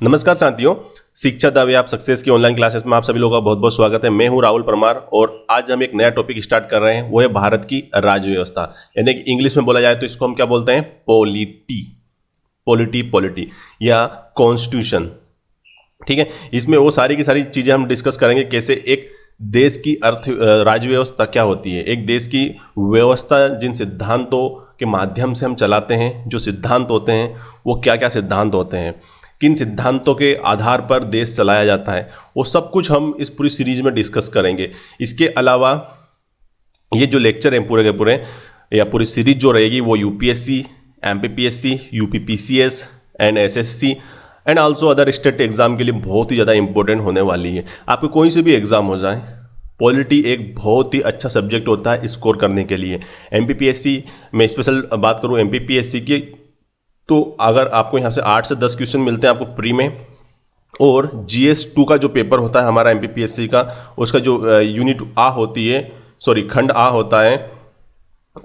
नमस्कार साथियों, शिक्षा दावे आप सक्सेस की ऑनलाइन क्लासेस में आप सभी लोगों का बहुत बहुत स्वागत है। मैं हूं राहुल परमार और आज हम एक नया टॉपिक स्टार्ट कर रहे हैं, वो है भारत की राज्य व्यवस्था। यानी कि इंग्लिश में बोला जाए तो इसको हम क्या बोलते हैं? पॉलिटी या कॉन्स्टिट्यूशन। ठीक है, इसमें वो सारी की सारी चीज़ें हम डिस्कस करेंगे, कैसे एक देश की राज्य व्यवस्था क्या होती है, एक देश की व्यवस्था जिन सिद्धांतों के माध्यम से हम चलाते हैं, जो सिद्धांत होते हैं वो क्या क्या सिद्धांत होते हैं, किन सिद्धांतों के आधार पर देश चलाया जाता है, वो सब कुछ हम इस पूरी सीरीज में डिस्कस करेंगे। इसके अलावा ये जो लेक्चर हैं पूरे के पूरे या पूरी सीरीज जो रहेगी वो UPSC, MPPSC, UPPCS and SSC and also other state exam के लिए बहुत ही ज़्यादा इंपॉर्टेंट होने वाली है। आपको कोई से भी एग्जाम हो जाए, पॉलिटी एक बहुत ही अच्छा सब्जेक्ट होता है स्कोर करने के लिए। एमपीपीएससी में स्पेशल बात करूँ एमपीपीएससी की, तो अगर आपको यहाँ से 8 से 10 क्वेश्चन मिलते हैं आपको प्री में, और जीएस 2 का जो पेपर होता है हमारा एमपीपीएससी का, उसका जो यूनिट आ होती है, खंड आ होता है,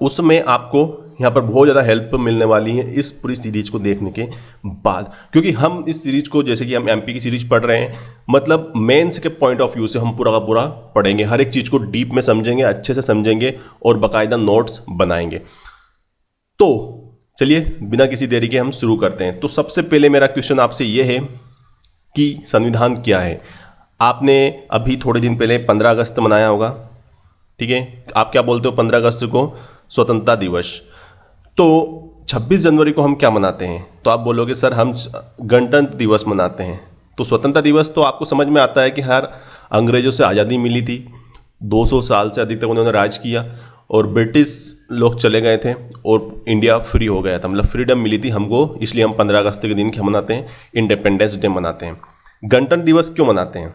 उसमें आपको यहाँ पर बहुत ज़्यादा हेल्प मिलने वाली है इस पूरी सीरीज को देखने के बाद। क्योंकि हम इस सीरीज को, जैसे कि हम एमपी की सीरीज पढ़ रहे हैं, मतलब मेंस के पॉइंट ऑफ व्यू से हम पूरा का पूरा पढ़ेंगे, हर एक चीज़ को डीप में समझेंगे, अच्छे से समझेंगे और बाकायदा नोट्स बनाएंगे। तो चलिए बिना किसी देरी के हम शुरू करते हैं। तो सबसे पहले मेरा क्वेश्चन आपसे ये है कि संविधान क्या है। आपने अभी थोड़े दिन पहले 15 अगस्त मनाया होगा, ठीक है। आप क्या बोलते हो 15 अगस्त को? स्वतंत्रता दिवस। तो 26 जनवरी को हम क्या मनाते हैं? तो आप बोलोगे सर हम गणतंत्र दिवस मनाते हैं। तो स्वतंत्रता दिवस तो आपको समझ में आता है कि हर अंग्रेजों से आज़ादी मिली थी, 200 साल से अधिक तक उन्होंने राज किया और ब्रिटिश लोग चले गए थे और इंडिया फ्री हो गया था, मतलब फ्रीडम मिली थी हमको। इसलिए हम 15 अगस्त के दिन क्या मनाते हैं? इंडिपेंडेंस डे मनाते हैं। गणतंत्र दिवस क्यों मनाते हैं?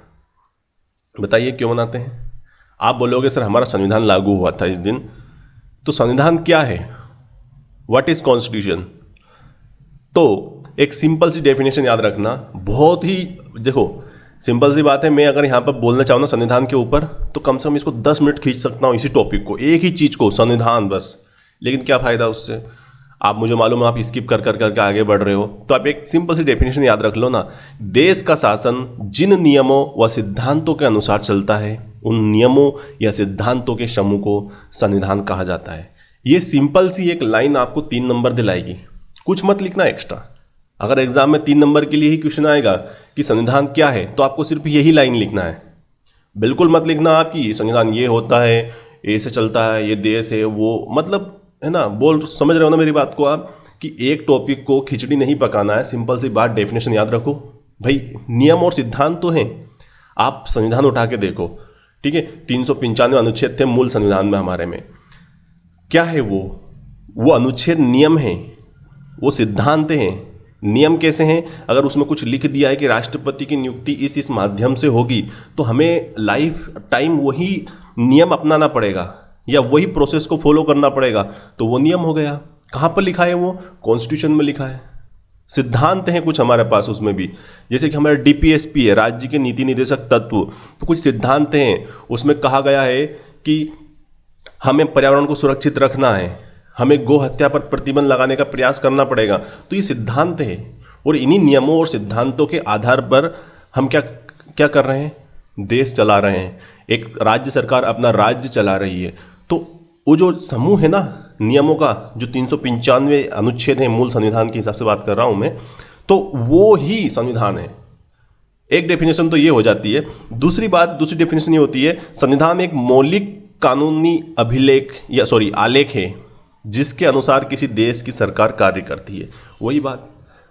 बताइए क्यों मनाते हैं? आप बोलोगे सर हमारा संविधान लागू हुआ था इस दिन। तो संविधान क्या है? What is constitution? तो एक सिंपल सी डेफिनेशन याद रखना, बहुत ही, देखो सिंपल सी बात है। मैं अगर यहाँ पर बोलना चाहूँ ना संविधान के ऊपर, तो कम से कम इसको 10 मिनट खींच सकता हूँ, इसी टॉपिक को, एक ही चीज़ को, संविधान बस। लेकिन क्या फ़ायदा उससे? आप, मुझे मालूम है आप स्किप कर करके आगे बढ़ रहे हो। तो आप एक सिंपल सी डेफिनेशन याद रख लो ना, देश का शासन जिन नियमों व सिद्धांतों के अनुसार चलता है, उन नियमों या सिद्धांतों के समूह को संविधान कहा जाता है। ये सिंपल सी एक लाइन आपको 3 नंबर दिलाएगी, कुछ मत लिखना एक्स्ट्रा। अगर एग्जाम में 3 नंबर के लिए ही क्वेश्चन आएगा कि संविधान क्या है, तो आपको सिर्फ यही लाइन लिखना है। बिल्कुल मत लिखना आपकी संविधान ये होता है, ऐसे चलता है, ये देश है, वो, मतलब है ना, समझ रहे हो ना मेरी बात को आप, कि एक टॉपिक को खिचड़ी नहीं पकाना है। सिंपल सी बात, डेफिनेशन याद रखो भाई। नियम और सिद्धांत तो हैं, आप संविधान उठा के देखो, ठीक है। 395 अनुच्छेद थे मूल संविधान में हमारे में। क्या है वो अनुच्छेद नियम है, वो सिद्धांत हैं। नियम कैसे हैं? अगर उसमें कुछ लिख दिया है कि राष्ट्रपति की नियुक्ति इस माध्यम से होगी, तो हमें लाइफ टाइम वही नियम अपनाना पड़ेगा या वही प्रोसेस को फॉलो करना पड़ेगा, तो वो नियम हो गया। कहाँ पर लिखा है वो? कॉन्स्टिट्यूशन में लिखा है। सिद्धांत हैं कुछ हमारे पास उसमें भी, जैसे कि हमारा डीपीएसपी है, राज्य के नीति निर्देशक तत्व, तो कुछ सिद्धांत हैं। उसमें कहा गया है कि हमें पर्यावरण को सुरक्षित रखना है, हमें गो हत्या पर प्रतिबंध लगाने का प्रयास करना पड़ेगा। तो ये सिद्धांत है, और इन्हीं नियमों और सिद्धांतों के आधार पर हम क्या कर रहे हैं? देश चला रहे हैं। एक राज्य सरकार अपना राज्य चला रही है। तो वो जो समूह है ना नियमों का, जो 395 अनुच्छेद है मूल संविधान के हिसाब से बात कर रहा हूँ मैं, तो वो ही संविधान है। एक डेफिनेशन तो ये हो जाती है। दूसरी डेफिनेशन ये होती है, संविधान एक मौलिक कानूनी आलेख है जिसके अनुसार किसी देश की सरकार कार्य करती है। वही बात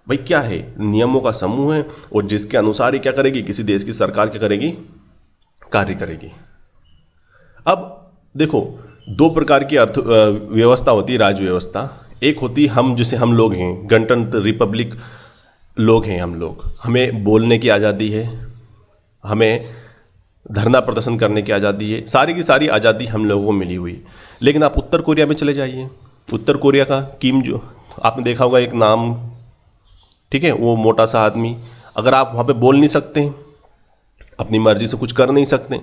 भाई, क्या है? नियमों का समूह है, और जिसके अनुसार ही क्या करेगी? किसी देश की सरकार क्या करेगी? कार्य करेगी। अब देखो, 2 प्रकार की व्यवस्था होती है राज्य व्यवस्था। एक होती है हम, जिसे हम लोग हैं, गणतंत्र रिपब्लिक लोग हैं हम लोग, हमें बोलने की आज़ादी है, हमें धरना प्रदर्शन करने की आज़ादी है, सारी की सारी आज़ादी हम लोगों को मिली हुई। लेकिन आप उत्तर कोरिया में चले जाइए, उत्तर कोरिया का किम, जो आपने देखा होगा एक नाम, ठीक है, वो मोटा सा आदमी, अगर आप वहाँ पे बोल नहीं सकते, अपनी मर्जी से कुछ कर नहीं सकते,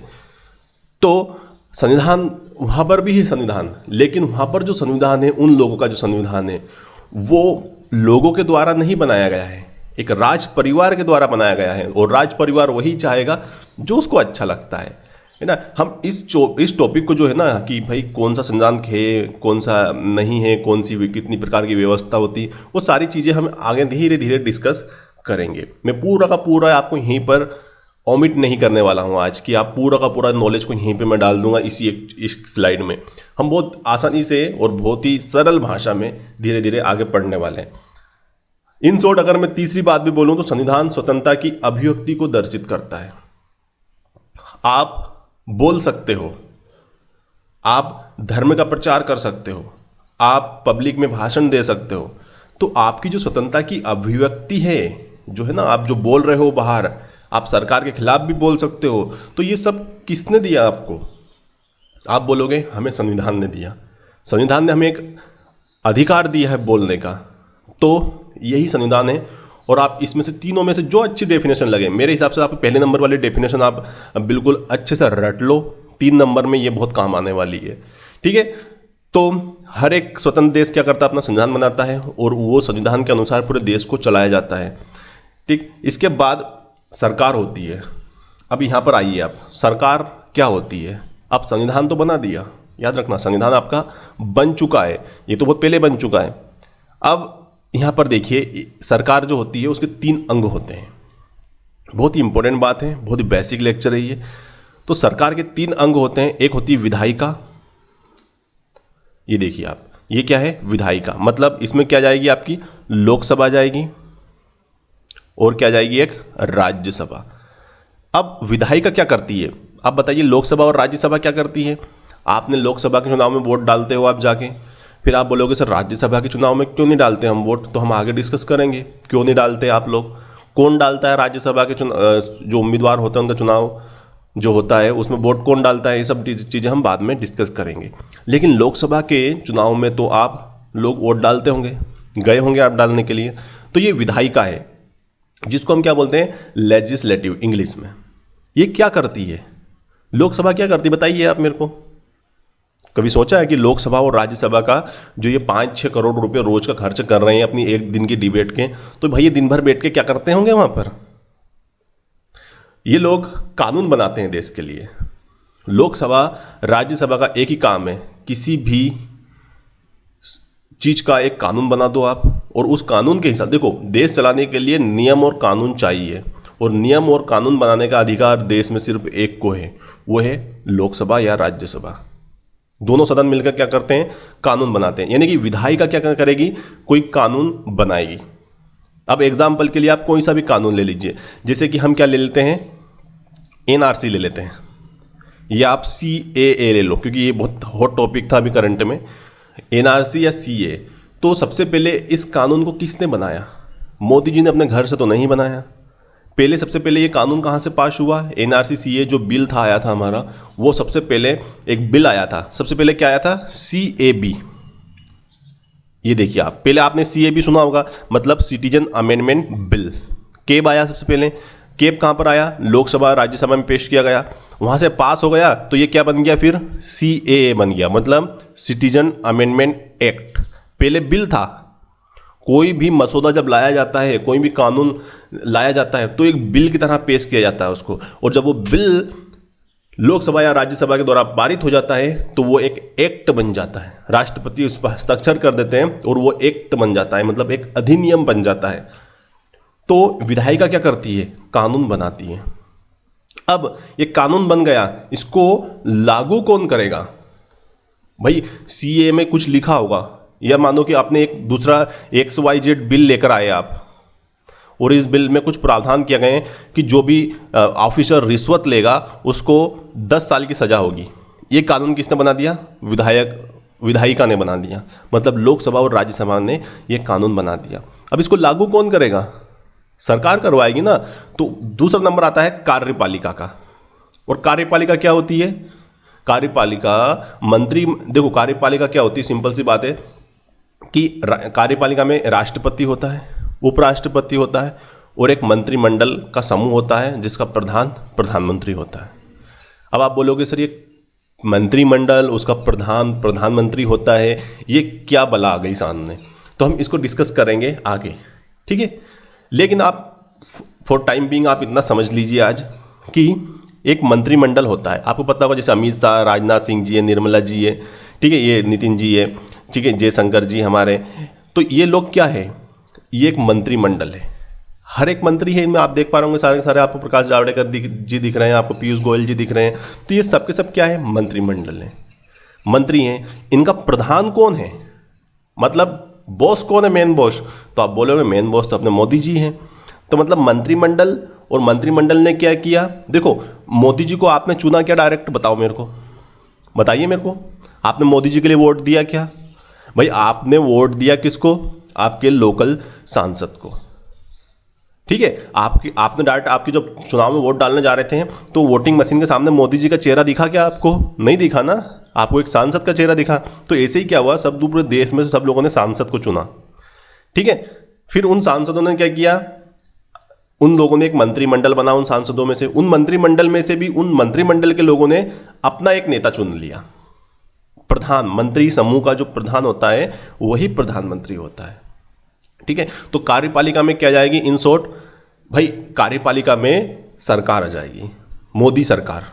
तो संविधान वहाँ पर भी है संविधान। लेकिन वहाँ पर जो संविधान है, उन लोगों का जो संविधान है, वो लोगों के द्वारा नहीं बनाया गया है। एक राज परिवार के द्वारा बनाया गया है, और राज परिवार वही चाहेगा जो उसको अच्छा लगता है ना। हम इस टॉपिक को जो है ना कि भाई कौन सा संविधान है, कौन सा नहीं है, कौन सी कितनी प्रकार की व्यवस्था होती है, वो सारी चीज़ें हम आगे धीरे धीरे डिस्कस करेंगे। मैं पूरा का पूरा आपको यहीं पर ओमिट नहीं करने वाला हूँ आज, कि आप पूरा का पूरा नॉलेज को यहीं पे मैं डाल दूंगा इसी एक स्लाइड में। हम बहुत आसानी से और बहुत ही सरल भाषा में धीरे धीरे आगे पढ़ने वाले हैं। इन शॉर्ट अगर मैं तीसरी बात भी बोलूं तो संविधान स्वतंत्रता की अभिव्यक्ति को दर्शित करता है। आप बोल सकते हो, आप धर्म का प्रचार कर सकते हो, आप पब्लिक में भाषण दे सकते हो, तो आपकी जो स्वतंत्रता की अभिव्यक्ति है जो है ना, आप जो बोल रहे हो बाहर, आप सरकार के खिलाफ भी बोल सकते हो, तो ये सब किसने दिया आपको? आप बोलोगे हमें संविधान ने दिया, संविधान ने हमें एक अधिकार दिया है बोलने का, तो यही संविधान है। और आप इसमें से तीनों में से जो अच्छी डेफिनेशन लगे, मेरे हिसाब से आप पहले नंबर वाली डेफिनेशन आप बिल्कुल अच्छे से रट लो, 3 नंबर में ये बहुत काम आने वाली है, ठीक है। तो हर एक स्वतंत्र देश क्या करता है, अपना संविधान बनाता है और वो संविधान के अनुसार पूरे देश को चलाया जाता है, ठीक। इसके बाद सरकार होती है। अब यहाँ पर आइए आप, सरकार क्या होती है? अब संविधान तो बना दिया, याद रखना संविधान आपका बन चुका है, ये तो बहुत पहले बन चुका है। अब यहाँ पर देखिए, सरकार जो होती है उसके 3 अंग होते हैं। बहुत ही इंपॉर्टेंट बात है, बहुत ही बेसिक लेक्चर है ये। तो सरकार के 3 अंग होते हैं। एक होती है विधायिका, ये देखिए आप, ये क्या है? विधायिका। मतलब इसमें क्या जाएगी आपकी? लोकसभा जाएगी और क्या जाएगी? एक राज्यसभा। अब विधायिका क्या करती है? आप बताइए, लोकसभा और राज्यसभा क्या करती है? आपने लोकसभा के चुनाव में वोट डालते हो आप जाके, फिर आप बोलोगे सर राज्यसभा के चुनाव में क्यों नहीं डालते हम वोट? तो हम आगे डिस्कस करेंगे क्यों नहीं डालते आप लोग, कौन डालता है राज्यसभा के जो उम्मीदवार होते हैं उनका चुनाव जो होता है उसमें वोट कौन डालता है, ये सब चीज़ें हम बाद में डिस्कस करेंगे। लेकिन लोकसभा के चुनाव में तो आप लोग वोट डालते होंगे, गए होंगे आप डालने के लिए। तो ये विधायिका है, जिसको हम क्या बोलते हैं? लेजिस्लेटिव इंग्लिश में। ये क्या करती है? लोकसभा क्या करती है बताइए आप मेरे को। कभी सोचा है कि लोकसभा और राज्यसभा का जो ये 5-6 करोड़ रुपए रोज का खर्च कर रहे हैं अपनी एक दिन की डिबेट के, तो भाई ये दिन भर बैठ के क्या करते होंगे वहां पर? ये लोग कानून बनाते हैं देश के लिए। लोकसभा राज्यसभा का एक ही काम है, किसी भी चीज का एक कानून बना दो आप, और उस कानून के हिसाब, देखो देश चलाने के लिए नियम और कानून चाहिए, और नियम और कानून बनाने का अधिकार देश में सिर्फ एक को है, वो है लोकसभा या राज्यसभा। दोनों सदन मिलकर क्या करते हैं? कानून बनाते हैं। यानी कि विधायिका क्या करेगी? कोई कानून बनाएगी। अब एग्जाम्पल के लिए आप कोई सा भी कानून ले लीजिए, जैसे कि हम क्या ले लेते हैं? एनआरसी ले लेते हैं, या आप सीएए ले लो, क्योंकि ये बहुत हॉट टॉपिक था अभी करंट में, एनआरसी या सीए। तो सबसे पहले इस कानून को किसने बनाया? मोदी जी ने अपने घर से तो नहीं बनाया। पहले सबसे पहले ये कानून कहाँ से पास हुआ? एनआरसी सीए जो बिल था आया था हमारा, वो सबसे पहले एक बिल आया था। सबसे पहले क्या आया था? सीएबी। ये देखिए आप, पहले आपने सीएबी सुना होगा, मतलब सिटीजन अमेंडमेंट बिल। केब आया सबसे पहले। केब कहाँ पर आया? लोकसभा राज्यसभा में पेश किया गया, वहाँ से पास हो गया, तो ये क्या बन गया फिर? सीएए बन गया, मतलब सिटीजन अमेंडमेंट एक्ट। पहले बिल था। कोई भी मसौदा जब लाया जाता है, कोई भी कानून लाया जाता है, तो एक बिल की तरह पेश किया जाता है उसको, और जब वो बिल लोकसभा या राज्यसभा के द्वारा पारित हो जाता है तो वो एक एक्ट बन जाता है। राष्ट्रपति उस पर हस्ताक्षर कर देते हैं और वो एक्ट बन जाता है, मतलब एक अधिनियम बन जाता है। तो विधायिका क्या करती है? कानून बनाती है। अब ये कानून बन गया, इसको लागू कौन करेगा? भाई सीए में कुछ लिखा होगा, या मानो कि आपने एक दूसरा XYZ बिल लेकर आए आप, और इस बिल में कुछ प्रावधान किए गए हैं कि जो भी ऑफिसर रिश्वत लेगा उसको 10 साल की सजा होगी। ये कानून किसने बना दिया? विधायिका ने बना दिया, मतलब लोकसभा और राज्यसभा ने ये कानून बना दिया। अब इसको लागू कौन करेगा? सरकार करवाएगी ना। तो दूसरा नंबर आता है कार्यपालिका का। और कार्यपालिका क्या होती है? कार्यपालिका मंत्री, देखो कार्यपालिका क्या होती है, सिंपल सी बात है कि कार्यपालिका में राष्ट्रपति होता है, उपराष्ट्रपति होता है, और एक मंत्रिमंडल का समूह होता है जिसका प्रधानमंत्री होता है। अब आप बोलोगे सर ये मंत्रिमंडल, उसका प्रधानमंत्री होता है, ये क्या बला आ गई सामने? तो हम इसको डिस्कस करेंगे आगे, ठीक है। लेकिन आप फॉर टाइम बीइंग आप इतना समझ लीजिए आज कि एक मंत्रिमंडल होता है, आपको पता होगा, जैसे अमित शाह, राजनाथ सिंह जी है, निर्मला जी है, ठीक है, ये नितिन जी है, ठीक है, जयशंकर जी हमारे, तो ये लोग क्या है, ये एक मंत्रिमंडल है। हर एक मंत्री है इनमें, आप देख पा रहे होंगे सारे के सारे, आपको प्रकाश जावड़ेकर जी दिख रहे हैं, आपको पीयूष गोयल जी दिख रहे हैं, तो ये सब के सब क्या है, मंत्रिमंडल है, मंत्री हैं। इनका प्रधान कौन है, मतलब बॉस कौन है, मेन बॉस, तो आप बोलोगे मेन बॉस तो अपने मोदी जी हैं। तो मतलब मंत्रिमंडल, और मंत्रिमंडल ने क्या किया, देखो मोदी जी को आपने चुना क्या, डायरेक्ट बताओ मेरे को, बताइए मेरे को, आपने मोदी जी के लिए वोट दिया क्या? भाई आपने वोट दिया किसको, आपके लोकल सांसद को, ठीक है। आपने डायरेक्ट, आपकी जब चुनाव में वोट डालने जा रहे थे तो वोटिंग मशीन के सामने मोदी जी का चेहरा दिखा क्या आपको? नहीं दिखा ना, आपको एक सांसद का चेहरा दिखा। तो ऐसे ही क्या हुआ, सब पूरे देश में से सब लोगों ने सांसद को चुना, ठीक है। फिर उन सांसदों ने क्या किया, उन लोगों ने एक मंत्रिमंडल बना, उन सांसदों में से, उन मंत्रिमंडल में से भी उन मंत्रिमंडल के लोगों ने अपना एक नेता चुन लिया। प्रधानमंत्री समूह का जो प्रधान होता है वही प्रधानमंत्री होता है, ठीक है। तो कार्यपालिका में क्या जाएगी, इन शॉर्ट भाई कार्यपालिका में सरकार आ जाएगी, मोदी सरकार।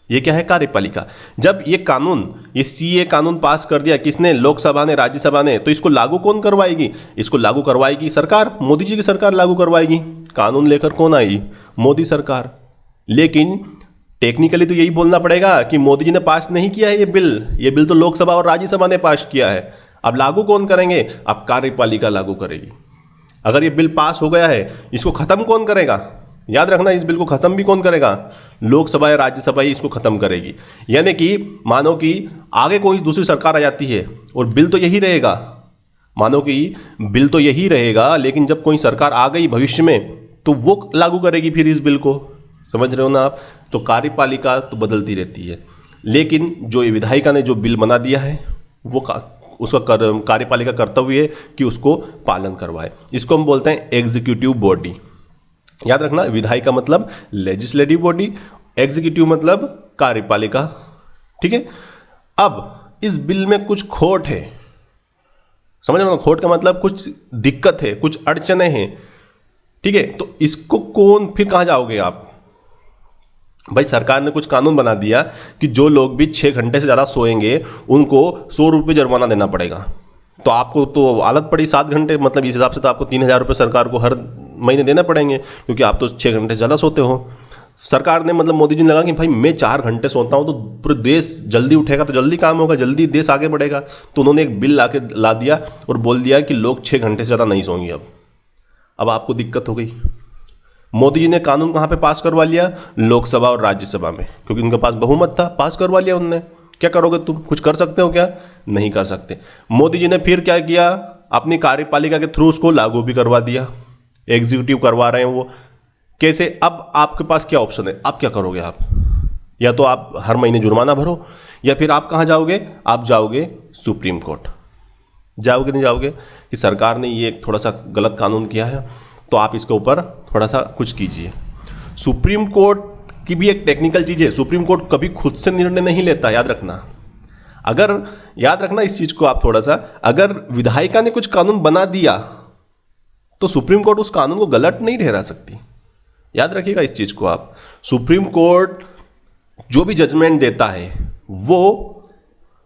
ये क्या है, कार्यपालिका। जब ये कानून, ये सीए कानून पास कर दिया किसने, लोकसभा ने, राज्यसभा ने, तो इसको लागू कौन करवाएगी, इसको लागू करवाएगी सरकार, मोदी जी की सरकार लागू करवाएगी। कानून लेकर कौन आएगी, मोदी सरकार। लेकिन टेक्निकली तो यही बोलना पड़ेगा कि मोदी जी ने पास नहीं किया है ये बिल तो लोकसभा और राज्यसभा ने पास किया है। अब लागू कौन करेंगे, अब कार्यपालिका लागू करेगी। अगर ये बिल पास हो गया है, इसको खत्म कौन करेगा, याद रखना, इस बिल को खत्म भी कौन करेगा, लोकसभा या राज्यसभा ही इसको खत्म करेगी। यानी कि मानो कि आगे कोई दूसरी सरकार आ जाती है और बिल तो यही रहेगा, मानो कि बिल तो यही रहेगा, लेकिन जब कोई सरकार आ गई भविष्य में तो वो लागू करेगी फिर इस बिल को, समझ रहे हो ना आप। तो कार्यपालिका तो बदलती रहती है, लेकिन जो ये विधायिका ने जो बिल बना दिया है वो उसका कार्यपालिका कर्तव्य है कि उसको पालन करवाए। इसको हम बोलते हैं एग्जीक्यूटिव बॉडी। याद रखना, विधायिका मतलब लेजिस्लेटिव बॉडी, एग्जीक्यूटिव मतलब कार्यपालिका, ठीक है। अब इस बिल में कुछ खोट है, समझ रहे हो, खोट का मतलब कुछ दिक्कत है, कुछ अड़चने हैं, ठीक है। तो इसको कौन, फिर कहाँ जाओगे आप, भाई सरकार ने कुछ कानून बना दिया कि जो लोग भी 6 घंटे से ज़्यादा सोएंगे उनको 100 रुपये जुर्माना देना पड़ेगा। तो आपको तो आदत पड़ी 7 घंटे, मतलब इस हिसाब से तो आपको 3000 रुपये सरकार को हर महीने देना पड़ेंगे, क्योंकि आप तो 6 घंटे से ज़्यादा सोते हो। सरकार ने, मतलब मोदी जी ने लगा कि भाई मैं 4 घंटे सोता हूँ तो पूरे देश जल्दी उठेगा, तो जल्दी काम होगा, जल्दी देश आगे बढ़ेगा। तो उन्होंने एक बिल ला दिया और बोल दिया कि लोग 6 घंटे से ज़्यादा नहीं सोएंगे। अब आपको दिक्कत हो गई। मोदी जी ने कानून कहाँ पे पास करवा लिया, लोकसभा और राज्यसभा में, क्योंकि उनके पास बहुमत था, पास करवा लिया उनने। क्या करोगे तुम, कुछ कर सकते हो क्या, नहीं कर सकते। मोदी जी ने फिर क्या किया, अपनी कार्यपालिका के थ्रू उसको लागू भी करवा दिया, एग्जीक्यूटिव करवा रहे हैं वो। कैसे, अब आपके पास क्या ऑप्शन है, आप क्या करोगे, आप या तो आप हर महीने जुर्माना भरो, या फिर आप कहाँ जाओगे, आप जाओगे सुप्रीम कोर्ट। जाओगे नहीं जाओगे कि सरकार ने ये थोड़ा सा गलत कानून किया है, तो आप इसके ऊपर थोड़ा सा कुछ कीजिए। सुप्रीम कोर्ट की भी एक टेक्निकल चीज़ है, सुप्रीम कोर्ट कभी खुद से निर्णय नहीं लेता, याद रखना। अगर याद रखना इस चीज़ को आप थोड़ा सा, अगर विधायिका ने कुछ कानून बना दिया तो सुप्रीम कोर्ट उस कानून को गलत नहीं ठहरा सकती, याद रखिएगा इस चीज़ को आप। सुप्रीम कोर्ट जो भी जजमेंट देता है वो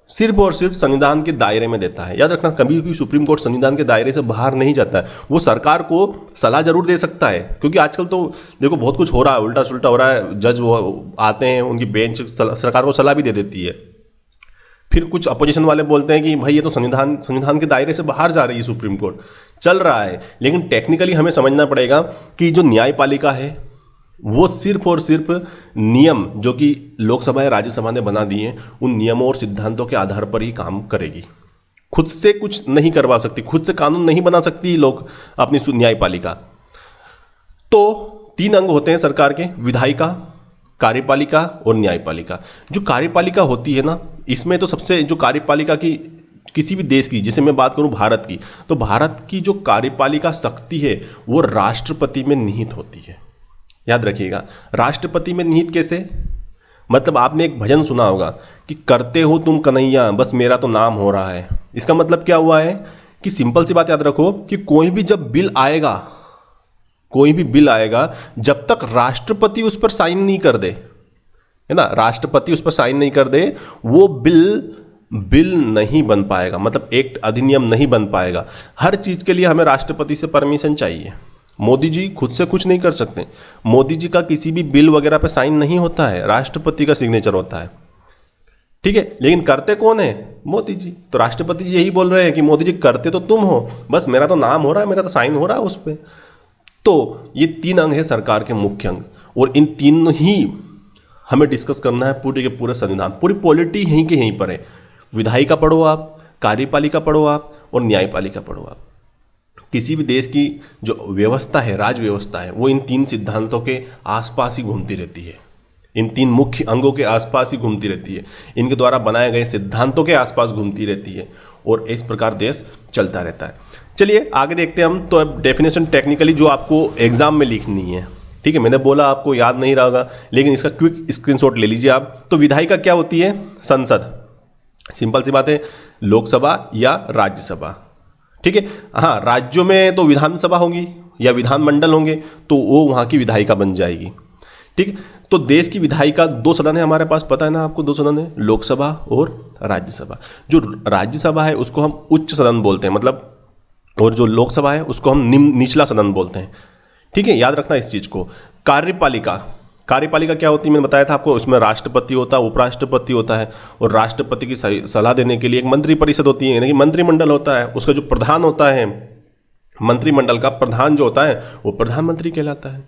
सिर्फ और सिर्फ संविधान के दायरे में देता है, याद रखना। कभी भी सुप्रीम कोर्ट संविधान के दायरे से बाहर नहीं जाता है। वो सरकार को सलाह जरूर दे सकता है, क्योंकि आजकल तो देखो बहुत कुछ हो रहा है, उल्टा सुल्टा हो रहा है। जज वो आते हैं, उनकी बेंच सरकार को सलाह भी दे देती है। फिर कुछ अपोजिशन वाले बोलते हैं कि भाई ये तो संविधान के दायरे से बाहर जा रही है सुप्रीम कोर्ट, चल रहा है। लेकिन टेक्निकली हमें समझना पड़ेगा कि जो न्यायपालिका है वो सिर्फ और सिर्फ नियम जो कि लोकसभा या राज्यसभा ने बना दिए हैं, उन नियमों और सिद्धांतों के आधार पर ही काम करेगी। खुद से कुछ नहीं करवा सकती, खुद से कानून नहीं बना सकती लोग अपनी न्यायपालिका। तो 3 अंग होते हैं सरकार के, विधायिका, कार्यपालिका और न्यायपालिका। जो कार्यपालिका होती है ना, इसमें तो सबसे जो कार्यपालिका की किसी भी देश की, जैसे मैं बात करूं भारत की, तो भारत की जो कार्यपालिका शक्ति है वो राष्ट्रपति में निहित होती है। याद रखिएगा, राष्ट्रपति में निहित कैसे, मतलब आपने एक भजन सुना होगा कि करते हो तुम कन्हैया बस मेरा तो नाम हो रहा है। इसका मतलब क्या हुआ है कि सिंपल सी बात याद रखो कि कोई भी जब बिल आएगा कोई भी बिल आएगा, जब तक राष्ट्रपति उस पर साइन नहीं कर दे, है ना, राष्ट्रपति उस पर साइन नहीं कर दे, वो बिल नहीं बन पाएगा, मतलब एक अधिनियम नहीं बन पाएगा। हर चीज के लिए हमें राष्ट्रपति से परमिशन चाहिए। मोदी जी खुद से कुछ नहीं कर सकते। मोदी जी का किसी भी बिल वगैरह पे साइन नहीं होता है, राष्ट्रपति का सिग्नेचर होता है, ठीक है। लेकिन करते कौन है? मोदी जी। तो राष्ट्रपति जी यही बोल रहे हैं कि मोदी जी करते तो तुम हो, बस मेरा तो नाम हो रहा है, मेरा तो साइन हो रहा है उस पर। तो ये 3 अंग है सरकार के मुख्य अंग, और इन 3 ही हमें डिस्कस करना है पूरे के पूरे संविधान। पूरी पॉलिटी यहीं के यहीं पर है। विधायिका पढ़ो आप, कार्यपालिका पढ़ो आप, और न्यायपालिका पढ़ो आप। किसी भी देश की जो व्यवस्था है, राज व्यवस्था है, वो इन 3 सिद्धांतों के आसपास ही घूमती रहती है, इन 3 मुख्य अंगों के आसपास ही घूमती रहती है, इनके द्वारा बनाए गए सिद्धांतों के आसपास घूमती रहती है, और इस प्रकार देश चलता रहता है। चलिए आगे देखते हैं हम। तो अब डेफिनेशन टेक्निकली जो आपको एग्जाम में लिखनी है, ठीक है, मैंने बोला आपको याद नहीं रहा होगा, लेकिन इसका क्विक स्क्रीनशॉट ले लीजिए आप। तो विधायिका क्या होती है? संसद। सिंपल सी बात है, लोकसभा या राज्यसभा, ठीक है। हाँ, राज्यों में तो विधानसभा होंगी या विधानमंडल होंगे, तो वो वहाँ की विधायिका बन जाएगी, ठीक। तो देश की विधायिका 2 सदन है हमारे पास, पता है ना आपको, 2 सदन है, लोकसभा और राज्यसभा। जो राज्यसभा है उसको हम उच्च सदन बोलते हैं, मतलब, और जो लोकसभा है उसको हम निचला सदन बोलते हैं, ठीक है, याद रखना इस चीज को। कार्यपालिका, कार्यपालिका क्या होती है? मैंने बताया था आपको, उसमें राष्ट्रपति होता है, उपराष्ट्रपति होता है, और राष्ट्रपति की सलाह देने के लिए एक मंत्रिपरिषद होती है, यानी कि मंत्रिमंडल होता है। उसका जो प्रधान होता है, मंत्रिमंडल का प्रधान जो होता है, वो प्रधानमंत्री कहलाता है।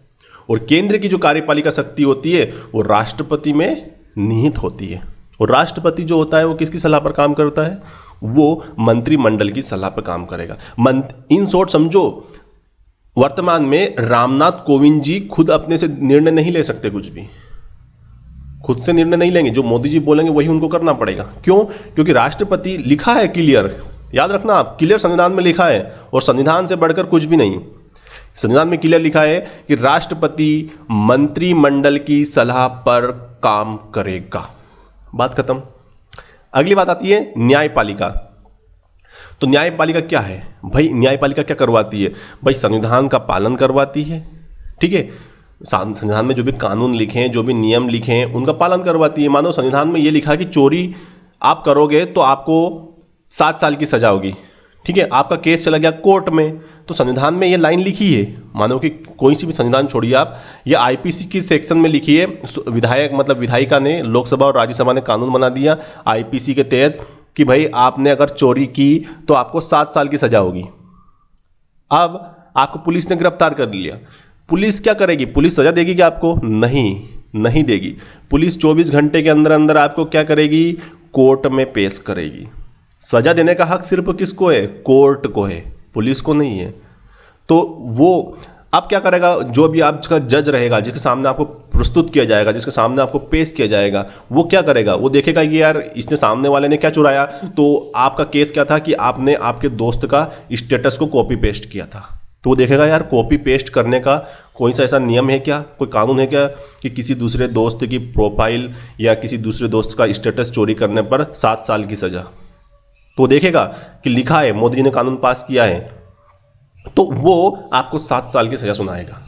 और केंद्र की जो कार्यपालिका शक्ति होती है वो राष्ट्रपति में निहित होती है। और राष्ट्रपति जो होता है वो किसकी सलाह पर काम करता है? वो मंत्रिमंडल की सलाह पर काम करेगा। इन शॉर्ट समझो, वर्तमान में रामनाथ कोविंद जी खुद अपने से निर्णय नहीं ले सकते, कुछ भी खुद से निर्णय नहीं लेंगे। जो मोदी जी बोलेंगे वही उनको करना पड़ेगा। क्यों? क्योंकि राष्ट्रपति लिखा है क्लियर, याद रखना आप, क्लियर संविधान में लिखा है, और संविधान से बढ़कर कुछ भी नहीं। संविधान में क्लियर लिखा है कि राष्ट्रपति मंत्रिमंडल की सलाह पर काम करेगा। बात खत्म। अगली बात आती है न्यायपालिका। तो न्यायपालिका क्या है भाई? न्यायपालिका क्या करवाती है भाई? संविधान का पालन करवाती है, ठीक है। संविधान में जो भी कानून लिखे हैं, जो भी नियम लिखे हैं, उनका पालन करवाती है। मानो संविधान में ये लिखा है कि चोरी आप करोगे तो आपको 7 साल की सजा होगी, ठीक है। आपका केस चला गया कोर्ट में, तो संविधान में ये लाइन लिखी है। मानो कि कोई सी भी संविधान छोड़िए आप, ये आईपीसी की सेक्शन में लिखी है। विधायक मतलब विधायिका ने, लोकसभा और राज्यसभा ने कानून बना दिया आईपीसी के तहत कि भाई आपने अगर चोरी की तो आपको 7 साल की सजा होगी। अब आपको पुलिस ने गिरफ्तार कर लिया, पुलिस क्या करेगी? पुलिस सजा देगी क्या आपको? नहीं देगी। पुलिस 24 घंटे के अंदर अंदर आपको क्या करेगी? कोर्ट में पेश करेगी। सजा देने का हक सिर्फ किसको है? कोर्ट को है, पुलिस को नहीं है। तो वो अब क्या करेगा? जो भी आपका जज रहेगा, जिसके सामने आपको प्रस्तुत किया जाएगा, जिसके सामने आपको पेश किया जाएगा, वो क्या करेगा? वो देखेगा कि यार इसने, सामने वाले ने क्या चुराया, तो आपका केस क्या था कि आपने आपके दोस्त का स्टेटस को कॉपी पेस्ट किया था। तो वो देखेगा यार कॉपी पेस्ट करने का कोई सा ऐसा नियम है क्या, कोई कानून है क्या कि किसी दूसरे दोस्त की प्रोफाइल या किसी दूसरे दोस्त का स्टेटस चोरी करने पर 7 साल की सजा। तो वो देखेगा कि लिखा है, मोदी जी ने कानून पास किया है, तो वो आपको 7 साल की सजा सुनाएगा।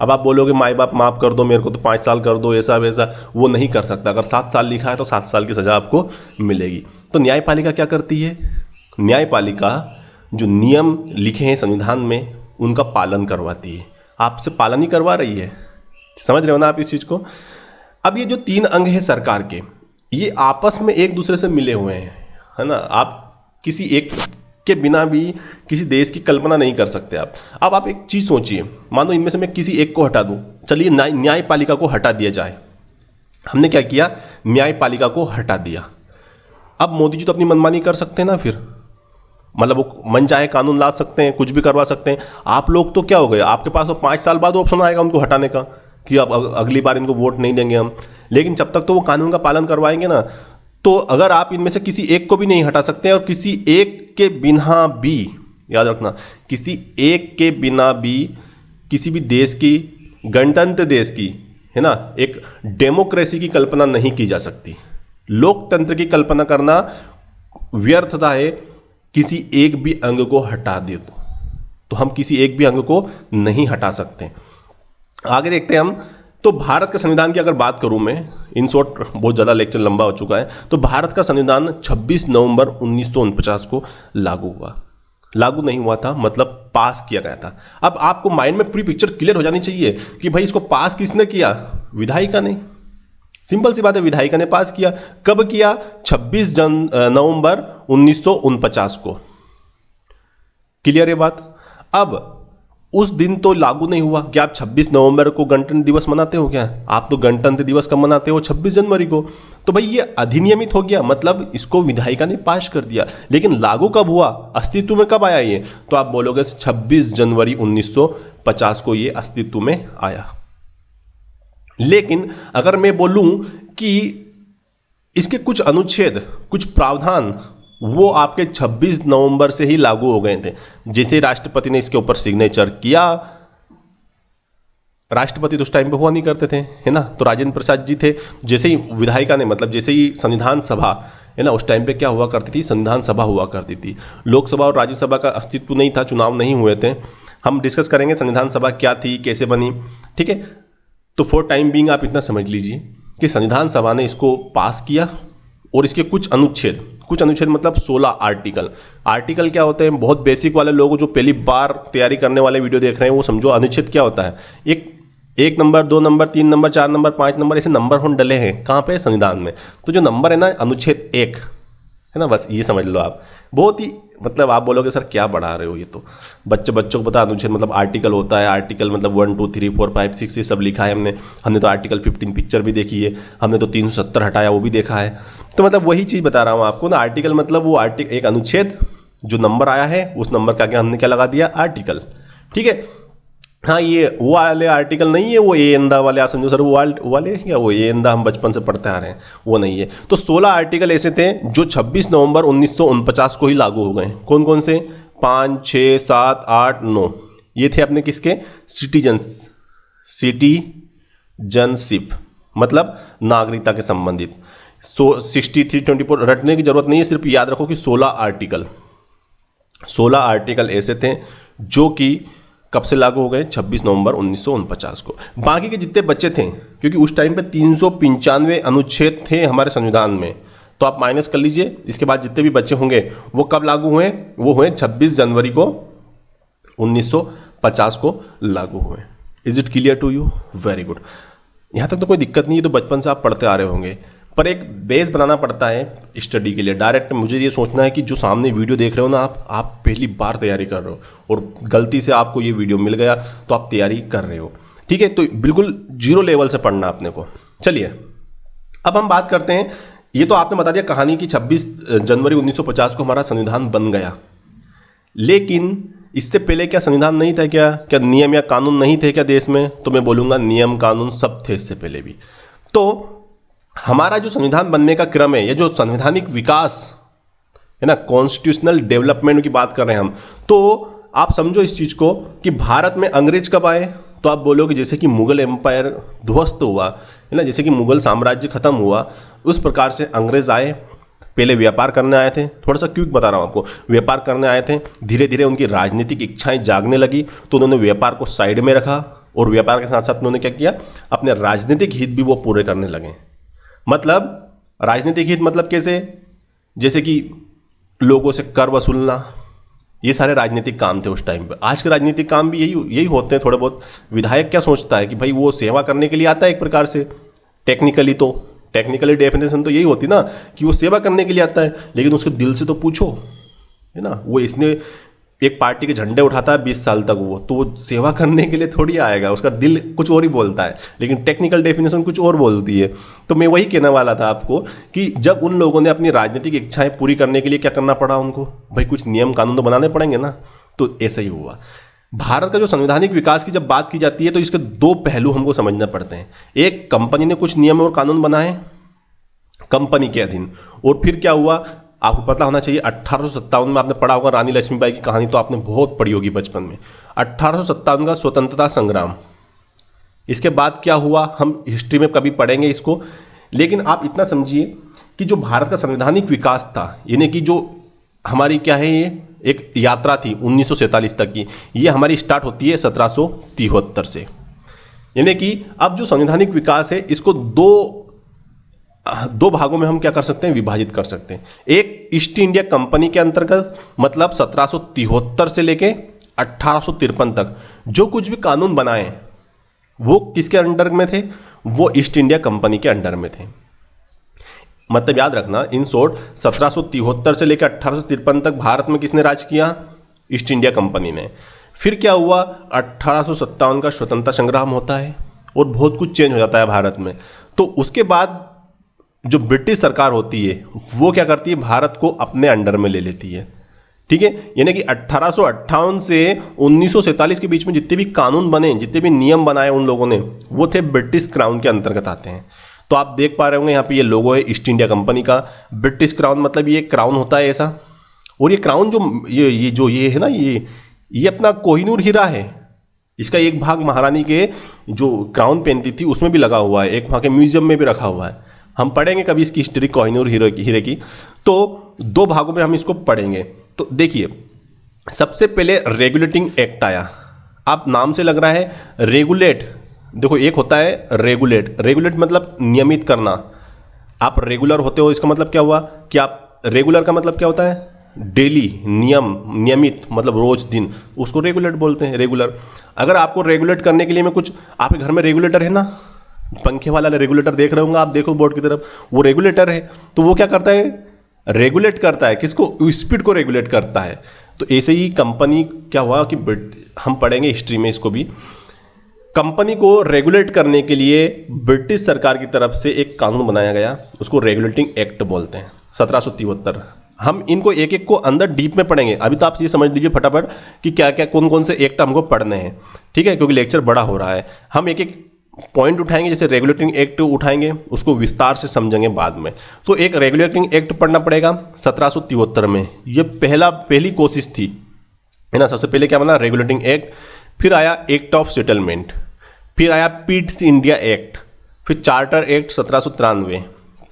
अब आप बोलोगे माई बाप माफ कर दो मेरे को, तो 5 साल कर दो, ऐसा वैसा, वो नहीं कर सकता। अगर 7 साल लिखा है तो 7 साल की सजा आपको मिलेगी। तो न्यायपालिका क्या करती है? न्यायपालिका जो नियम लिखे हैं संविधान में उनका पालन करवाती है। आपसे पालन ही करवा रही है। समझ रहे हो ना आप इस चीज को? अब ये जो 3 अंग है सरकार के, ये आपस में एक दूसरे से मिले हुए हैं, है ना। आप किसी एक के बिना भी किसी देश की कल्पना नहीं कर सकते आप। अब आप एक चीज सोचिए, मानो इनमें से मैं किसी एक को हटा दूं, चलिए न्यायपालिका को हटा दिया जाए। हमने क्या किया? न्यायपालिका को हटा दिया। अब मोदी जी तो अपनी मनमानी कर सकते हैं ना, फिर मतलब वो मन चाहे कानून ला सकते हैं, कुछ भी करवा सकते हैं। आप लोग तो क्या हो गए, आपके पास तो 5 साल बाद ऑप्शन आएगा उनको हटाने का कि अब अगली बार इनको वोट नहीं देंगे हम। लेकिन जब तक तो वो कानून का पालन करवाएंगे ना, तो अगर आप इनमें से किसी एक को भी नहीं हटा सकते, और किसी एक के बिना भी, याद रखना, किसी एक के बिना भी किसी भी देश की, गणतंत्र देश की, है ना, एक डेमोक्रेसी की कल्पना नहीं की जा सकती। लोकतंत्र की कल्पना करना व्यर्थता है किसी एक भी अंग को हटा दे तो। तो हम किसी एक भी अंग को नहीं हटा सकते। आगे देखते हैं हम। तो भारत के संविधान की अगर बात करूं मैं, इन शॉर्ट, बहुत ज़्यादा लेक्चर लंबा हो चुका है, तो भारत का संविधान 26 नवंबर 1949 को लागू हुआ। लागू नहीं हुआ था, मतलब पास किया गया था। अब आपको माइंड में पूरी पिक्चर क्लियर हो जानी चाहिए कि भाई इसको पास किसने किया? विधायिका ने। सिंपल सी बात है, विधायिका ने पास किया। कब किया? 26 नवंबर 1949 को। क्लियर है बात? अब उस दिन तो लागू नहीं हुआ। क्या आप 26 नवंबर को गणतंत्र दिवस मनाते हो? क्या आप तो गणतंत्र दिवस कब मनाते हो? 26 जनवरी को। तो भाई ये अधिनियमित हो गया, मतलब इसको विधायिका ने पास कर दिया। लेकिन लागू कब हुआ, अस्तित्व में कब आया ये? तो आप बोलोगे 26 जनवरी 1950 को ये अस्तित्व में आया। लेकिन अगर मैं बोलूं कि इसके कुछ अनुच्छेद, कुछ प्रावधान, वो आपके 26 नवंबर से ही लागू हो गए थे। जैसे राष्ट्रपति ने इसके ऊपर सिग्नेचर किया, राष्ट्रपति तो उस टाइम पे हुआ नहीं करते थे, है ना, तो राजेंद्र प्रसाद जी थे। जैसे ही विधायिका ने, मतलब जैसे ही संविधान सभा, है ना, उस टाइम पे क्या हुआ करती थी? संविधान सभा हुआ करती थी। लोकसभा और राज्यसभा का अस्तित्व नहीं था, चुनाव नहीं हुए थे। हम डिस्कस करेंगे संविधान सभा क्या थी, कैसे बनी, ठीक है। तो फॉर टाइम बीइंग आप इतना समझ लीजिए कि संविधान सभा ने इसको पास किया और इसके कुछ अनुच्छेद मतलब 16 आर्टिकल। आर्टिकल क्या होते हैं? बहुत बेसिक वाले लोग जो पहली बार तैयारी करने वाले वीडियो देख रहे हैं वो समझो अनुच्छेद क्या होता है। एक number, 2 number, 3 number, 4 number, 5 number, ऐसे नंबर हम डले हैं कहाँ पे? संविधान में। तो जो नंबर है ना, अनुच्छेद 1 है ना, बस ये समझ लो आप। बहुत ही, मतलब आप बोलोगे सर क्या पढ़ा रहे हो, ये तो बच्चों को पता। अनुच्छेद मतलब आर्टिकल होता है, आर्टिकल मतलब 1 2 3 4 5 6 ये सब लिखा है हमने तो आर्टिकल 15 पिक्चर भी देखी है, हमने तो 370 हटाया वो भी देखा है। तो मतलब वही चीज़ बता रहा हूँ आपको ना। आर्टिकल मतलब वो एक अनुच्छेद, जो नंबर आया है उस नंबर का क्या हमने क्या लगा दिया? आर्टिकल, ठीक है। हाँ, ये वो वाले आर्टिकल नहीं है, वो ए एंदा वाले, आप समझो सर वो वाले क्या, वो ए एंदा हम बचपन से पढ़ते आ रहे हैं, वो नहीं है। तो 16 आर्टिकल ऐसे थे जो 26 नवंबर 1949 को ही लागू हो गए। कौन कौन से? 5, 6, 7, 8, 9। ये थे अपने किसके? सिटीजनशिप, मतलब नागरिकता के संबंधित। 6324 रटने की जरूरत नहीं है, सिर्फ याद रखो कि 16 आर्टिकल ऐसे थे जो कि कब से लागू हो गए? 26 नवंबर 1949 को। बाकी के जितने बच्चे थे, क्योंकि उस टाइम पे 395 अनुच्छेद थे हमारे संविधान में, तो आप माइनस कर लीजिए। इसके बाद जितने भी बच्चे होंगे वो कब लागू हुए? वो हुए 26 जनवरी को 1950 को लागू हुए। Is it clear to you? Very good. यहाँ तक तो कोई दिक्कत नहीं है, तो बचपन से आप पढ़ते आ रहे होंगे। पर एक बेस बनाना पड़ता है स्टडी के लिए। डायरेक्ट मुझे ये सोचना है कि जो सामने वीडियो देख रहे हो ना आप पहली बार तैयारी कर रहे हो और गलती से आपको ये वीडियो मिल गया तो आप तैयारी कर रहे हो, ठीक है। तो बिल्कुल 0 लेवल से पढ़ना अपने को। चलिए अब हम बात करते हैं। ये तो आपने बता दिया कहानी कि 26 जनवरी 1950 को हमारा संविधान बन गया, लेकिन इससे पहले क्या संविधान नहीं था? क्या नियम या कानून नहीं थे क्या देश में? तो मैं बोलूँगा नियम कानून सब थे इससे पहले भी। तो हमारा जो संविधान बनने का क्रम है, ये जो संवैधानिक विकास है ना, कॉन्स्टिट्यूशनल डेवलपमेंट की बात कर रहे हैं हम, तो आप समझो इस चीज को कि भारत में अंग्रेज कब आए? तो आप बोलोगे जैसे कि मुगल एम्पायर ध्वस्त हुआ है ना, जैसे कि मुगल साम्राज्य खत्म हुआ, उस प्रकार से अंग्रेज आए। पहले व्यापार करने आए थे, थोड़ा सा क्विक बता रहा हूँ आपको। व्यापार करने आए थे, धीरे धीरे उनकी राजनीतिक इच्छाएं जागने लगी, तो उन्होंने व्यापार को साइड में रखा और व्यापार के साथ साथ उन्होंने क्या किया? अपने राजनीतिक हित भी वो पूरे करने लगे। मतलब राजनीतिक हित मतलब कैसे? जैसे कि लोगों से कर वसूलना, ये सारे राजनीतिक काम थे उस टाइम पे। आज के राजनीतिक काम भी यही होते हैं थोड़े बहुत। विधायक क्या सोचता है कि भाई वो सेवा करने के लिए आता है एक प्रकार से, टेक्निकली डेफिनेशन तो यही होती ना कि वो सेवा करने के लिए आता है, लेकिन उसके दिल से तो पूछो, है ना। वो इसने एक पार्टी के झंडे उठाता है 20 साल तक, वो सेवा करने के लिए थोड़ी आएगा, उसका दिल कुछ और ही बोलता है, लेकिन टेक्निकल डेफिनेशन कुछ और बोलती है। तो मैं वही कहने वाला था आपको कि जब उन लोगों ने अपनी राजनीतिक इच्छाएं पूरी करने के लिए क्या करना पड़ा उनको? भाई कुछ नियम कानून तो बनाने पड़ेंगे ना। तो ऐसा ही हुआ। भारत का जो संवैधानिक विकास की जब बात की जाती है तो इसके 2 पहलू हमको समझना पड़ते हैं। एक, कंपनी ने कुछ नियम और कानून बनाए कंपनी के अधीन, और फिर क्या हुआ आपको पता होना चाहिए। 1857 में आपने पढ़ा होगा, रानी लक्ष्मीबाई की कहानी तो आपने बहुत पढ़ी होगी बचपन में। 1857 का स्वतंत्रता संग्राम। इसके बाद क्या हुआ हम हिस्ट्री में कभी पढ़ेंगे इसको, लेकिन आप इतना समझिए कि जो भारत का संवैधानिक विकास था, यानी कि जो हमारी क्या है, ये एक यात्रा थी 1947 तक की, ये हमारी स्टार्ट होती है 1773 से। यानी कि अब जो संवैधानिक विकास है इसको दो भागों में हम क्या कर सकते हैं, विभाजित कर सकते हैं। एक ईस्ट इंडिया कंपनी के अंतर्गत, मतलब 1773 से लेके 1853 तक जो कुछ भी कानून बनाए वो किसके अंडर में थे, वो ईस्ट इंडिया कंपनी के अंडर में थे। मतलब याद रखना, इन शॉर्ट 1773 से लेकर 1853 तक भारत में किसने राज किया, ईस्ट इंडिया कंपनी ने। फिर क्या हुआ, 1857 का स्वतंत्रता संग्राम होता है और बहुत कुछ चेंज हो जाता है भारत में। तो उसके बाद जो ब्रिटिश सरकार होती है वो क्या करती है, भारत को अपने अंडर में ले लेती है। ठीक है, यानी कि 1858 से 1947 के बीच में जितने भी कानून बने, जितने भी नियम बनाए उन लोगों ने, वो थे ब्रिटिश क्राउन के अंतर्गत आते हैं। तो आप देख पा रहे होंगे यहाँ पे ये लोगो है ईस्ट इंडिया कंपनी का। ब्रिटिश क्राउन मतलब ये क्राउन होता है ऐसा, और ये क्राउन जो ये है ना, ये अपना कोहिनूर हीरा है। इसका एक भाग महारानी के जो क्राउन पहनती थी उसमें भी लगा हुआ है, एक वहाँ के म्यूजियम में भी रखा हुआ है। हम पढ़ेंगे कभी इसकी हिस्ट्री कोहिनूर हीरे की। तो दो भागों में हम इसको पढ़ेंगे। तो देखिए, सबसे पहले रेगुलेटिंग एक्ट आया। आप नाम से लग रहा है रेगुलेट, देखो एक होता है रेगुलेट मतलब नियमित करना। आप रेगुलर होते हो, इसका मतलब क्या हुआ कि आप रेगुलर का मतलब क्या होता है, डेली, नियमित मतलब रोज दिन, उसको रेगुलेट बोलते हैं, रेगुलर। अगर आपको रेगुलेट करने के लिए मैं कुछ, आपके घर में रेगुलेटर है ना, पंखे वाला रेगुलेटर देख रहे होंगे आप, देखो बोर्ड की तरफ, वो रेगुलेटर है। तो वो क्या करता है, रेगुलेट करता है किसको, स्पीड को रेगुलेट करता है। तो ऐसे ही कंपनी क्या हुआ कि हम पढ़ेंगे हिस्ट्री में इसको भी, कंपनी को रेगुलेट करने के लिए ब्रिटिश सरकार की तरफ से एक कानून बनाया गया, उसको रेगुलेटिंग एक्ट बोलते हैं, 1773। हम इनको एक एक को अंदर डीप में पढ़ेंगे। अभी तो आप ये समझ लीजिए फटाफट कि क्या क्या कौन कौन से एक्ट हमको पढ़ने हैं, ठीक है, क्योंकि लेक्चर बड़ा हो रहा है। हम एक एक पॉइंट उठाएंगे, जैसे रेगुलेटिंग एक्ट उठाएंगे, उसको विस्तार से समझेंगे बाद में। तो एक रेगुलेटिंग एक्ट पढ़ना पड़ेगा 1773 में। ये पहली कोशिश थी, है ना। सबसे पहले क्या बना, रेगुलेटिंग एक्ट। फिर आया एक्ट ऑफ सेटलमेंट, फिर आया पीट्स इंडिया एक्ट, फिर चार्टर एक्ट 1793,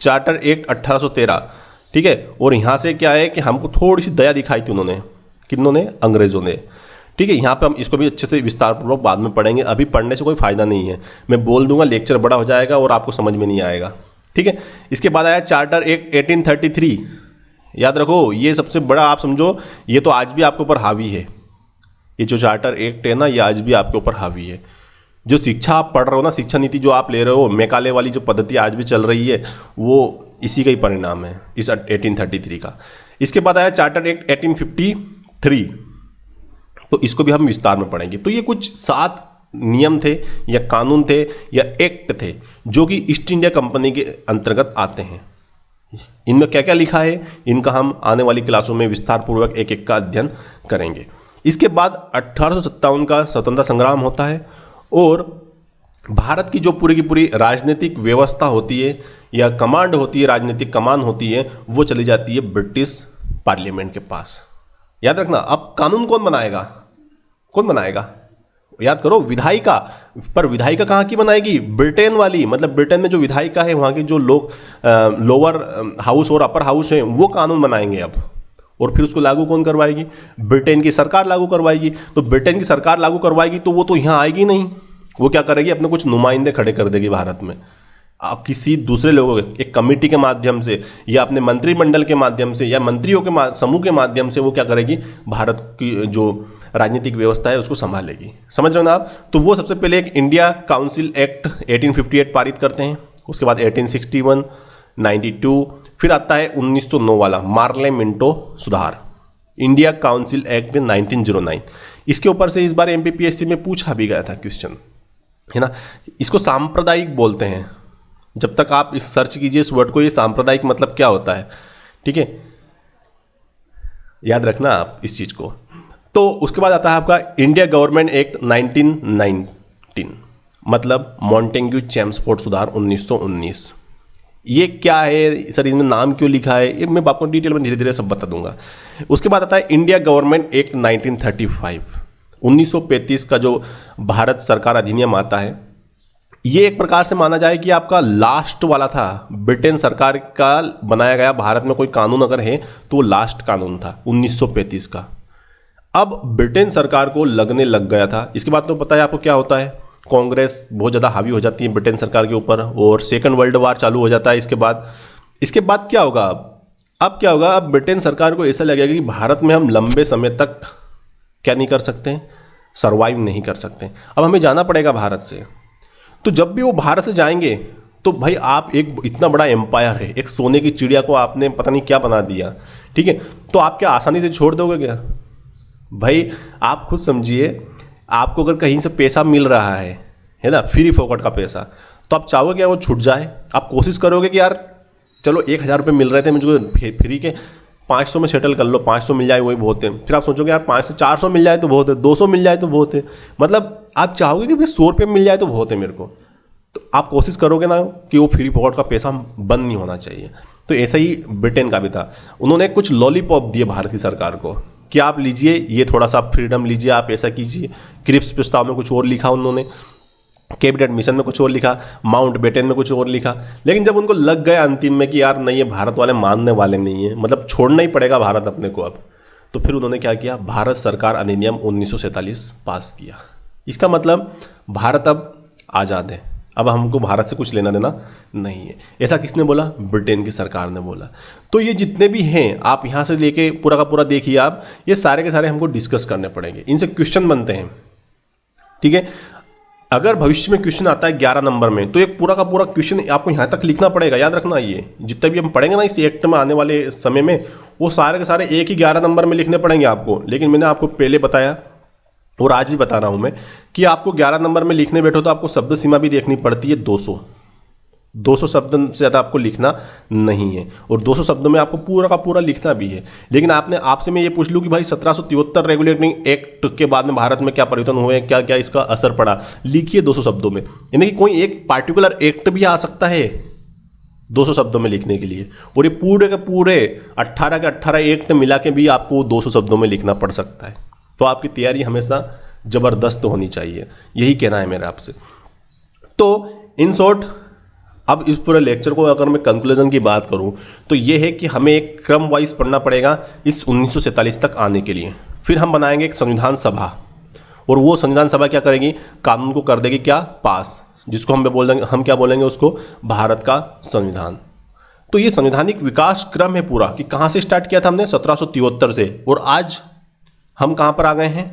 चार्टर एक्ट 1813, ठीक है। और यहाँ से क्या है कि हमको थोड़ी सी दया दिखाई थी उन्होंने, किन्होंने, अंग्रेजों ने, ठीक है। यहाँ पे हम इसको भी अच्छे से विस्तारपूर्वक बाद में पढ़ेंगे, अभी पढ़ने से कोई फायदा नहीं है, मैं बोल दूंगा लेक्चर बड़ा हो जाएगा और आपको समझ में नहीं आएगा, ठीक है। इसके बाद आया चार्टर एक्ट 1833, याद रखो, ये सबसे बड़ा आप समझो, ये तो आज भी आपके ऊपर हावी है। ये जो चार्टर एक्ट है ना, ये आज भी आपके ऊपर हावी है। जो शिक्षा आप पढ़ रहे हो ना, शिक्षा नीति जो आप ले रहे हो, मैकाले वाली जो पद्धति आज भी चल रही है, वो इसी का ही परिणाम है, इस 1833 का। इसके बाद आया चार्टर एक्ट 1853, तो इसको भी हम विस्तार में पढ़ेंगे। तो ये कुछ 7 नियम थे या कानून थे या एक्ट थे जो कि ईस्ट इंडिया कंपनी के अंतर्गत आते हैं। इनमें क्या क्या लिखा है, इनका हम आने वाली क्लासों में विस्तार पूर्वक एक एक का अध्ययन करेंगे। इसके बाद 1857 का स्वतंत्रता संग्राम होता है और भारत की जो पूरी की पूरी राजनीतिक व्यवस्था होती है या कमांड होती है, राजनीतिक कमान होती है, वो चली जाती है ब्रिटिश पार्लियामेंट के पास। याद रखना, अब कानून कौन बनाएगा, कौन बनाएगा, याद करो, विधायिका। पर विधायिका कहाँ की बनाएगी, ब्रिटेन वाली, मतलब ब्रिटेन में जो विधायिका है वहाँ के जो लोग लोअर हाउस और अपर हाउस हैं वो कानून बनाएंगे अब, और फिर उसको लागू कौन करवाएगी, ब्रिटेन की सरकार लागू करवाएगी। तो ब्रिटेन की सरकार लागू करवाएगी तो वो तो यहाँ आएगी नहीं, वो क्या करेगी, अपने कुछ नुमाइंदे खड़े कर देगी भारत में। आप किसी दूसरे लोगों के एक कमेटी के माध्यम से या अपने मंत्रिमंडल के माध्यम से या मंत्रियों के समूह के माध्यम से वो क्या करेगी, भारत की जो राजनीतिक व्यवस्था है उसको संभालेगी। समझ रहे हो ना आप। तो वो सबसे पहले एक इंडिया काउंसिल एक्ट 1858 पारित करते हैं, उसके बाद 1861, 92, फिर आता है 1909 वाला मार्ले मिंटो सुधार, इंडिया काउंसिल एक्ट में 1909। इसके ऊपर से इस बार एमपीपीएससी में पूछा भी गया था क्वेश्चन, है ना। इसको सांप्रदायिक बोलते हैं। जब तक आप इस सर्च कीजिए इस वर्ड को, ये सांप्रदायिक मतलब क्या होता है, ठीक है, याद रखना आप इस चीज को। तो उसके बाद आता है आपका इंडिया गवर्नमेंट एक्ट 1919, मतलब मॉन्टेग्यू चेम्सफोर्ड सुधार 1919। ये क्या है सर, इसमें नाम क्यों लिखा है, ये मैं आपको डिटेल में धीरे धीरे सब बता दूंगा। उसके बाद आता है इंडिया गवर्नमेंट एक्ट 1935, 1935 का जो भारत सरकार अधिनियम आता है, ये एक प्रकार से माना जाए कि आपका लास्ट वाला था, ब्रिटेन सरकार का बनाया गया भारत में कोई कानून अगर है तो वो लास्ट कानून था 1935 का। अब ब्रिटेन सरकार को लगने लग गया था, इसके बाद तो पता है आपको क्या होता है, कांग्रेस बहुत ज़्यादा हावी हो जाती है ब्रिटेन सरकार के ऊपर और सेकंड वर्ल्ड वार चालू हो जाता है। इसके बाद क्या होगा, अब क्या होगा, अब ब्रिटेन सरकार को ऐसा लगेगा कि भारत में हम लंबे समय तक क्या नहीं कर सकते, सर्वाइव नहीं कर सकते, अब हमें जाना पड़ेगा भारत से। तो जब भी वो भारत से जाएंगे तो भाई आप एक इतना बड़ा एम्पायर है, एक सोने की चिड़िया को आपने पता नहीं क्या बना दिया, ठीक है, तो आप क्या आसानी से छोड़ दोगे क्या? भाई आप खुद समझिए, आपको अगर कहीं से पैसा मिल रहा है ना, फ्री फोकट का पैसा, तो आप चाहोगे क्या वो छूट जाए? आप कोशिश करोगे कि यार चलो 1,000 रुपये मिल रहे थे मुझको फ्री के, 500 में सेटल कर लो, 500 मिल जाए वही बहुत है। फिर आप सोचोगे यार 500 400 मिल जाए तो बहुत है, 200 मिल जाए तो बहुत है, मतलब आप चाहोगे कि भाई 100 रुपये मिल जाए तो बहुत है मेरे को, तो आप कोशिश करोगे ना कि वो फ्री फोकट का पैसा बंद नहीं होना चाहिए। तो ऐसा ही ब्रिटेन का भी था, उन्होंने कुछ लॉलीपॉप दिए भारत की सरकार को कि आप लीजिए, ये थोड़ा सा फ्रीडम लीजिए, आप ऐसा कीजिए। क्रिप्स प्रस्ताव में कुछ और लिखा उन्होंने, कैबिनेट मिशन में कुछ और लिखा, माउंट बेटन में कुछ और लिखा, लेकिन जब उनको लग गया अंतिम में कि यार नहीं, ये भारत वाले मानने वाले नहीं है, मतलब छोड़ना ही पड़ेगा भारत अपने को अब, तो फिर उन्होंने क्या किया, भारत सरकार अधिनियम 1947 पास किया। इसका मतलब भारत अब आज़ाद है, अब हमको भारत से कुछ लेना देना नहीं है। ऐसा किसने बोला? ब्रिटेन की सरकार ने बोला। तो ये जितने भी हैं, आप यहाँ से लेके पूरा का पूरा देखिए आप, ये सारे के सारे हमको डिस्कस करने पड़ेंगे, इनसे क्वेश्चन बनते हैं, ठीक है। अगर भविष्य में क्वेश्चन आता है 11 नंबर में, तो एक पूरा का पूरा क्वेश्चन आपको यहाँ तक लिखना पड़ेगा, याद रखना। ये जितने भी हम पढ़ेंगे ना इस एक्ट में आने वाले समय में, वो सारे के सारे एक ही 11 नंबर में लिखने पड़ेंगे आपको। लेकिन मैंने आपको पहले बताया और आज भी बता रहा हूँ मैं कि आपको 11 नंबर में लिखने बैठो तो आपको शब्द सीमा भी देखनी पड़ती है 200 शब्द से ज़्यादा आपको लिखना नहीं है, और 200 शब्दों में आपको पूरा का पूरा लिखना भी है। लेकिन आपसे मैं ये पूछ लूँ कि भाई 1773 रेगुलेटिंग एक्ट के बाद में भारत में क्या परिवर्तन हुए, क्या क्या इसका असर पड़ा, लिखिए 200 शब्दों में। यानी कि कोई एक पार्टिकुलर एक्ट भी आ सकता है 200 शब्दों में लिखने के लिए, और ये पूरे के पूरे 18 के 18 एक्ट मिला के भी आपको 200 शब्दों में लिखना पड़ सकता है। तो आपकी तैयारी हमेशा ज़बरदस्त होनी चाहिए, यही कहना है मेरा आपसे। तो इन शॉर्ट, अब इस पूरे लेक्चर को अगर मैं कंक्लूजन की बात करूं तो ये है कि हमें एक क्रम वाइज पढ़ना पड़ेगा इस 1947 तक आने के लिए। फिर हम बनाएंगे एक संविधान सभा, और वो संविधान सभा क्या करेगी, कानून को कर देगी क्या, पास, जिसको हम क्या बोलेंगे उसको, भारत का संविधान। तो ये संवैधानिक विकास क्रम है पूरा, कि कहाँ से स्टार्ट किया था हमने 1773 से, और आज हम कहाँ पर आ गए हैं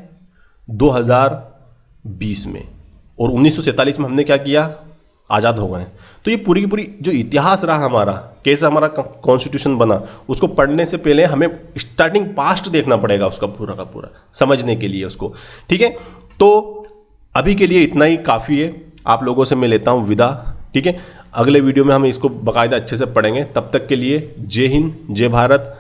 2020 में, और 1947 में हमने क्या किया, आज़ाद हो गए। तो ये पूरी की पूरी जो इतिहास रहा हमारा, कैसे हमारा कॉन्स्टिट्यूशन बना, उसको पढ़ने से पहले हमें स्टार्टिंग पास्ट देखना पड़ेगा उसका पूरा का पूरा, समझने के लिए उसको, ठीक है। तो अभी के लिए इतना ही काफ़ी है, आप लोगों से मैं लेता हूँ विदा, ठीक है। अगले वीडियो में हम इसको बाकायदा अच्छे से पढ़ेंगे। तब तक के लिए जय हिंद, जय भारत।